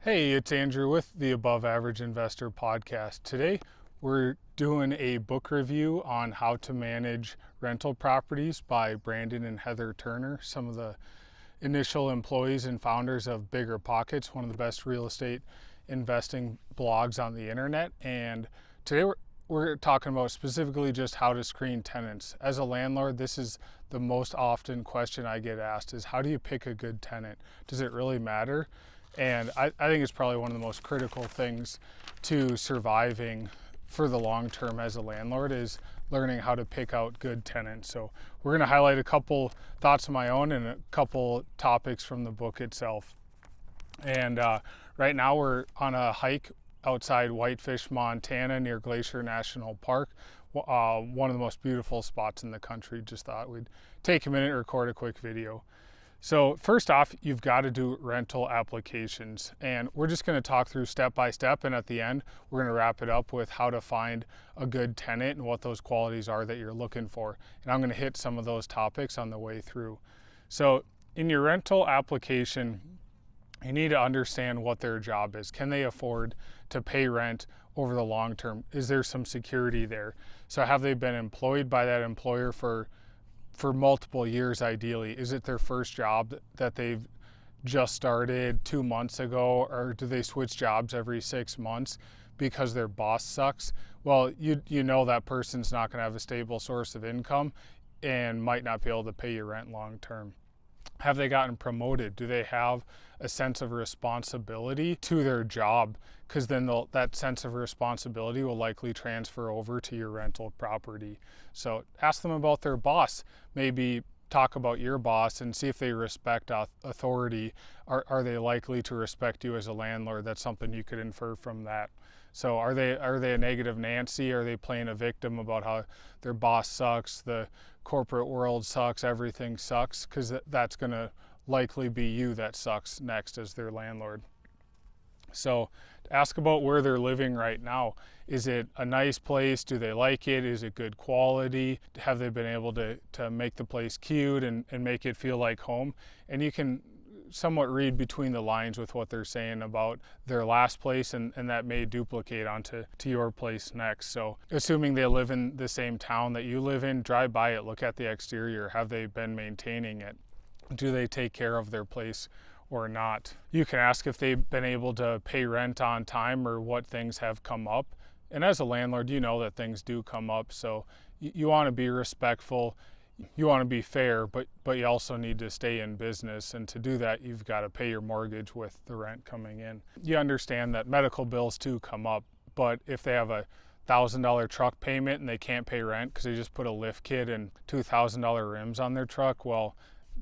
Hey, it's Andrew with the Above Average Investor podcast. Today, we're doing a book review on how to manage rental properties by Brandon and Heather Turner, some of the initial employees and founders of Bigger Pockets, one of the best real estate investing blogs on the internet. And today, we're talking about specifically just how to screen tenants. As a landlord, this is the most often question I get asked is how do you pick a good tenant? Does it really matter? And I think it's probably one of the most critical things to surviving for the long term as a landlord is learning how to pick out good tenants. So we're going to highlight a couple thoughts of my own and a couple topics from the book itself. And right now we're on a hike outside Whitefish, Montana near Glacier National Park. One of the most beautiful spots in the country. Just thought we'd take a minute and record a quick video. So first off, you've got to do rental applications, and we're just going to talk through step by step, and at the end we're going to wrap it up with how to find a good tenant and what those qualities are that you're looking for. And I'm going to hit some of those topics on the way through. So in your rental application, you need to understand what their job is. Can they afford to pay rent over the long term? Is there some security there? So have they been employed by that employer for multiple years ideally? Is it their first job that they've just started 2 months ago, or do they switch jobs every 6 months because their boss sucks? Well, you know that person's not going to have a stable source of income and might not be able to pay you rent long term. Have they gotten promoted? Do they have a sense of responsibility to their job? Because then that sense of responsibility will likely transfer over to your rental property. So ask them about their boss. Maybe talk about your boss and see if they respect authority. Are they likely to respect you as a landlord? That's something you could infer from that. So are they a negative Nancy? Are they playing a victim about how their boss sucks, the corporate world sucks, everything sucks? Because that's going to likely be you that sucks next as their landlord. So ask about where they're living right now. Is it a nice place? Do they like it? Is it good quality? Have they been able to make the place cute and make it feel like home? And you can somewhat read between the lines with what they're saying about their last place, and that may duplicate onto your place next. So assuming they live in the same town that you live in, drive by it, look at the exterior. Have they been maintaining it? Do they take care of their place or not? You can ask if they've been able to pay rent on time or what things have come up. And as a landlord, you know that things do come up, so you want to be respectful. You want to be fair, but you also need to stay in business, and to do that, you've got to pay your mortgage with the rent coming in. You understand that medical bills too come up, but if they have a $1,000 truck payment and they can't pay rent because they just put a lift kit and $2,000 rims on their truck, well,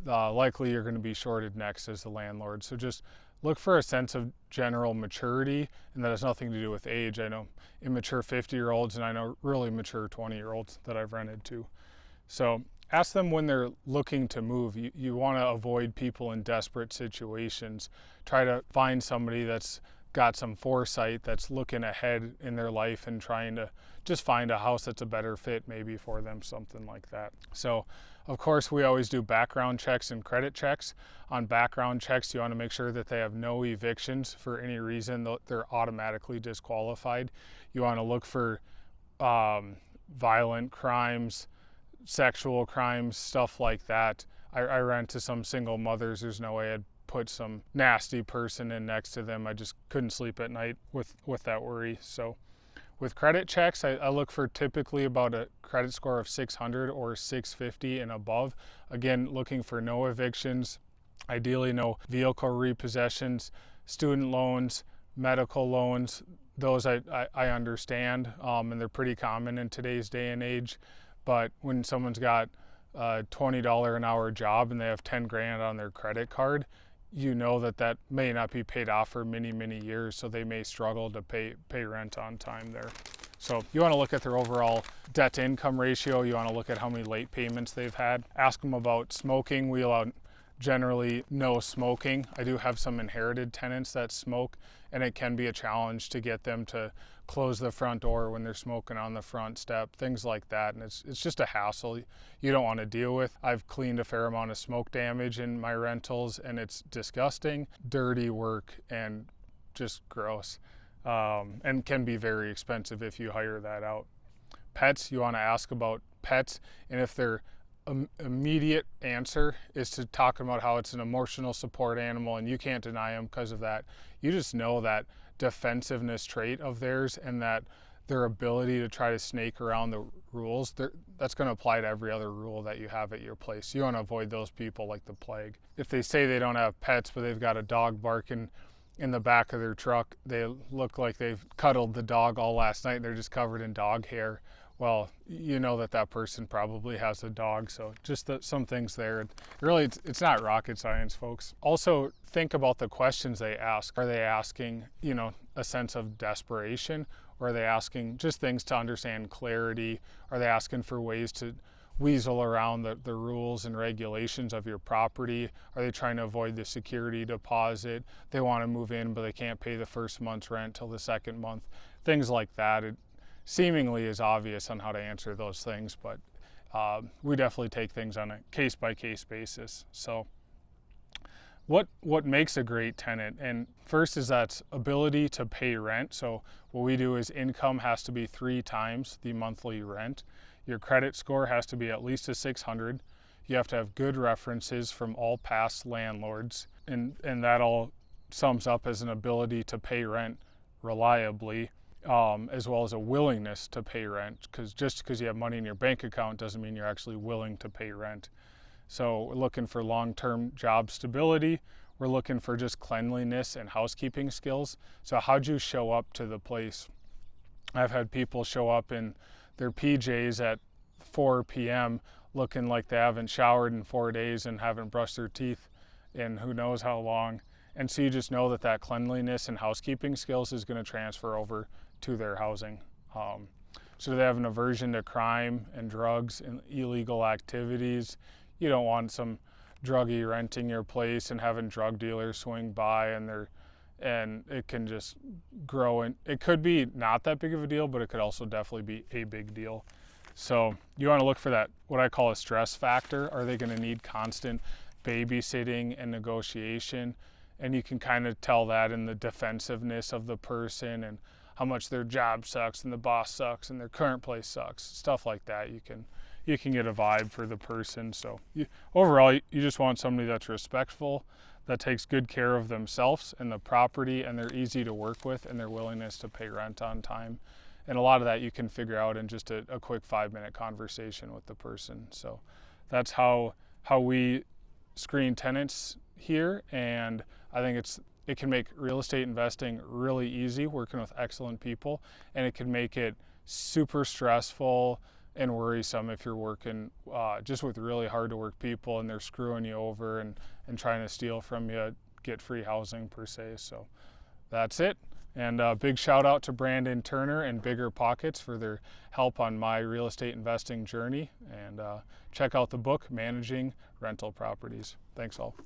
likely you're going to be shorted next as the landlord. So just look for a sense of general maturity, and that has nothing to do with age. I know immature 50-year-olds and I know really mature 20-year-olds that I've rented to. So ask them when they're looking to move. You want to avoid people in desperate situations. Try to find somebody that's got some foresight, that's looking ahead in their life and trying to just find a house that's a better fit maybe for them, something like that. So of course we always do background checks and credit checks. On background checks, you want to make sure that they have no evictions for any reason. They're automatically disqualified. You want to look for violent crimes, sexual crimes, stuff like that. I rent to some single mothers. There's no way I'd put some nasty person in next to them. I just couldn't sleep at night with that worry. So with credit checks, I look for typically about a credit score of 600 or 650 and above. Again, looking for no evictions, ideally no vehicle repossessions, student loans, medical loans. Those I understand, and they're pretty common in today's day and age. But when someone's got a $20 an hour job and they have 10 grand on their credit card, you know that may not be paid off for many, many years, so they may struggle to pay rent on time there. So you want to look at their overall debt to income ratio. You want to look at how many late payments they've had. Ask them about smoking. We allow generally no smoking. I do have some inherited tenants that smoke, and it can be a challenge to get them to close the front door when they're smoking on the front step, things like that. And it's just a hassle you don't want to deal with. I've cleaned a fair amount of smoke damage in my rentals, and it's disgusting, dirty work, and just gross, and can be very expensive if you hire that out. Pets, you want to ask about pets, and if their immediate answer is to talk about how it's an emotional support animal and you can't deny them because of that, you just know that defensiveness trait of theirs and that their ability to try to snake around the rules, that's going to apply to every other rule that you have at your place. You want to avoid those people like the plague. If they say they don't have pets, but they've got a dog barking in the back of their truck, they look like they've cuddled the dog all last night and they're just covered in dog hair, well, you know that person probably has a dog. So just some things there. Really, it's not rocket science, folks. Also, think about the questions they ask. Are they asking, a sense of desperation? Or are they asking just things to understand clarity? Are they asking for ways to weasel around the rules and regulations of your property? Are they trying to avoid the security deposit? They want to move in, but they can't pay the first month's rent till the second month. Things like that. It seemingly is obvious on how to answer those things, but we definitely take things on a case-by-case basis. So what makes a great tenant? And first is that ability to pay rent. So what we do is income has to be 3 times the monthly rent. Your credit score has to be at least a 600. You have to have good references from all past landlords, and that all sums up as an ability to pay rent reliably, as well as a willingness to pay rent, because just because you have money in your bank account doesn't mean you're actually willing to pay rent. So we're looking for long-term job stability. We're looking for just cleanliness and housekeeping skills. So how'd you show up to the place? I've had people show up in their PJs at 4 p.m. looking like they haven't showered in 4 days and haven't brushed their teeth in who knows how long. And so you just know that cleanliness and housekeeping skills is going to transfer over to their housing. So do they have an aversion to crime and drugs and illegal activities? You don't want some druggie renting your place and having drug dealers swing by and it can just grow, and it could be not that big of a deal, but it could also definitely be a big deal. So you want to look for that, what I call a stress factor. Are they going to need constant babysitting and negotiation? And you can kind of tell that in the defensiveness of the person and how much their job sucks and the boss sucks and their current place sucks, stuff like that. You can get a vibe for the person. So overall, you just want somebody that's respectful, that takes good care of themselves and the property, and they're easy to work with, and their willingness to pay rent on time. And a lot of that you can figure out in just a quick 5-minute conversation with the person. So that's how we screen tenants here, and I think it can make real estate investing really easy, working with excellent people, and it can make it super stressful and worrisome if you're working just with really hard to work people and they're screwing you over and trying to steal from you, get free housing per se. So that's it. And a big shout out to Brandon Turner and Bigger Pockets for their help on my real estate investing journey. And check out the book, Managing Rental Properties. Thanks all.